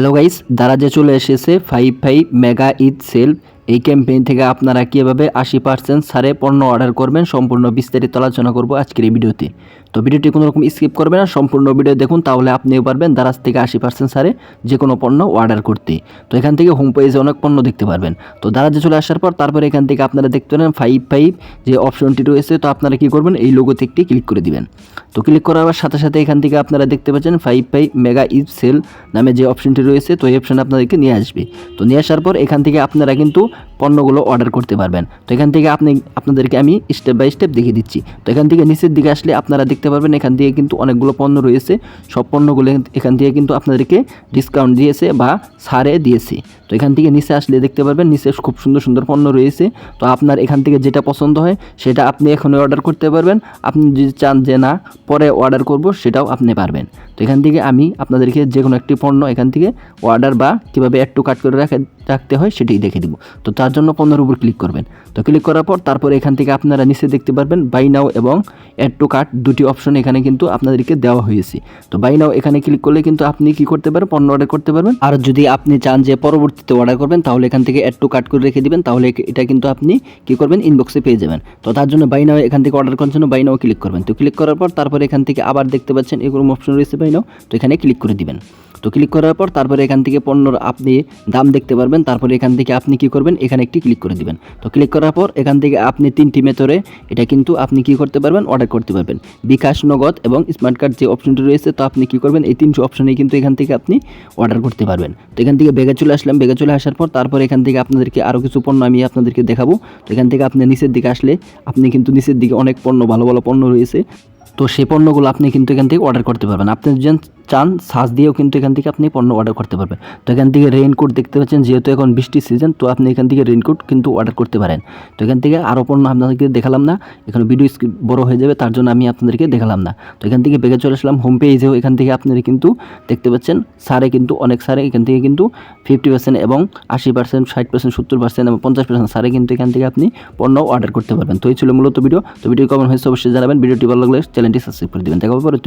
Hello guys, দারাজে চলে এসেছে 5 mega Eid sell. এই ক্যাম্পেইন থেকে আপনারা কীভাবে 80% ছাড়ে পণ্য অর্ডার করবেন সম্পূর্ণ বিস্তারিত আলোচনা করব আজকের এই ভিডিওতে। তো ভিডিওটি কোনো রকম স্কিপ করবেন না, সম্পূর্ণ ভিডিও দেখুন, তাহলে আপনিও পারবেন দারাজ থেকে 80% ছাড়ে যে কোনো পণ্য অর্ডার করতে। তো এখান থেকে হোম পেজে অনেক পণ্য দেখতে পারবেন। তো দারাজে চলে আসার পর তারপরে এখান থেকে আপনারা দেখতে পারেন 5 যে অপশনটি রয়েছে। তো আপনারা কী করবেন, এই লোগোতে একটি ক্লিক করে দিবেন। তো ক্লিক করার সাথে সাথে এখান থেকে আপনারা দেখতে পাচ্ছেন 5 মেগা ঈদ সেল নামে যে অপশনটি রয়েছে। তো এই অপশন আপনাদেরকে নিয়ে আসবে। তো নিয়ে আসার পর এখান থেকে আপনারা কিন্তু পণ্যগুলো অর্ডার করতে পারবেন। তো এখান থেকে আপনাদেরকে আমি স্টেপ বাই স্টেপ দেখিয়ে দিচ্ছি। তো এখান থেকে নিচের দিকে আসলে আপনারা দেখতে পারবেন এখান থেকে কিন্তু অনেকগুলো পণ্য রয়েছে। সব পণ্যগুলো এখান থেকে কিন্তু আপনাদেরকে ডিসকাউন্ট দিয়েছে বা ছাড়ে দিয়েছে। তো এখান থেকে নিচে আসলে দেখতে পারবেন নিচে খুব সুন্দর সুন্দর পণ্য রয়েছে। তো আপনার এখান থেকে যেটা পছন্দ হয় সেটা আপনি এখনই অর্ডার করতে পারবেন। আপনি যদি চান যে না পরে অর্ডার করব, সেটাও আপনি পারবেন। তো এখান থেকে আমি আপনাদেরকে যে কোনো একটি পণ্য এখান থেকে অর্ডার বা কীভাবে অ্যাড টু কার্ট করে রাখতে হয় সেটাই দেখে দিব। তো তার জন্য পণ্যের উপর ক্লিক করবেন। তো ক্লিক করার পর তারপরে এখান থেকে আপনারা নিচে দেখতে পারবেন বাই নাও এবং অ্যাড টু কার্ট দুটি অপশন এখানে কিন্তু আপনাদেরকে দেওয়া হয়েছে। তো বাই নাও এখানে ক্লিক করলে কিন্তু আপনি কি করতে পারেন, পণ্য অর্ডার করতে পারবেন। আর যদি আপনি চান যে পরবর্তীতে অর্ডার করবেন, তাহলে এখান থেকে অ্যাড টু কার্ট করে রেখে দিবেন। তাহলে এটা কিন্তু আপনি কি করবেন, ইনবক্সে পেয়ে যাবেন। তো তার জন্য বাই নাও এখান থেকে অর্ডার করার জন্য বাই নাও ক্লিক করবেন। তো ক্লিক করার পর তারপরে এখান থেকে আবার দেখতে পাচ্ছেন এরকম অপশন রয়েছে বাই নাও। তো এখানে ক্লিক করে দিবেন। তো ক্লিক করার পর তারপরে এখান থেকে পণ্যর আপনি দাম দেখতে পারবেন। তারপরে এখান থেকে আপনি কি করবেন, এখানে একটি ক্লিক করে দিবেন। তো ক্লিক করার পর এখান থেকে আপনি 3টি মেথডে এটা কিন্তু আপনি কি করতে পারবেন, অর্ডার করতে পারবেন। বিকাশ, নগদ এবং স্মার্ট কার্ড যে অপশনটি রয়েছে। তো আপনি কি করবেন, এই 3টি অপশনেই কিন্তু এখান থেকে আপনি অর্ডার করতে পারবেন। তো এখান থেকে বেগে চলে আসলাম। বেগে চলে আসার পর তারপরে এখান থেকে আপনাদেরকে আরও কিছু পণ্য আমি আপনাদেরকে দেখাবো। তো এখান থেকে আপনি নিচের দিকে আসলে আপনি কিন্তু নিচের দিকে অনেক পণ্য, ভালো ভালো পণ্য রয়েছে। তো সেই পণ্যগুলো আপনি কিন্তু এখান থেকে অর্ডার করতে পারবেন। আপনি যদি চান সার্চ দিয়েও কিন্তু এখান থেকে আপনি পণ্য অর্ডার করতে পারবেন। তো এখান থেকে রেইনকোট দেখতে পাচ্ছেন, যেহেতু এখন বৃষ্টির সিজন, তো আপনি এখান থেকে রেইনকোট কিন্তু অর্ডার করতে পারেন। তো এখান থেকে আরও পণ্য আপনাদেরকে দেখালাম না, এখানে ভিডিও বড় হয়ে যাবে, তার জন্য আমি আপনাদেরকে দেখালাম না। তো এখান থেকে বেগে চলে আসলাম হোম পেজেও। এখান থেকে আপনারা কিন্তু দেখতে পাচ্ছেন সারে কিন্তু অনেক সারে এখান থেকে কিন্তু 50% এবং 80%, 60%, 70% এবং 50% সারে কিন্তু এখান থেকে আপনি পণ্য অর্ডার করতে পারবেন। তো এই ছিল মূলত ভিডিও। তো ভিডিও কেমন হয়েছে অবশ্যই জানাবেন। ভিডিওটি ভালো লাগলে চ্যানেলটি সাবস্ক্রাইব করে দেবেন। দেখা হবে পরে।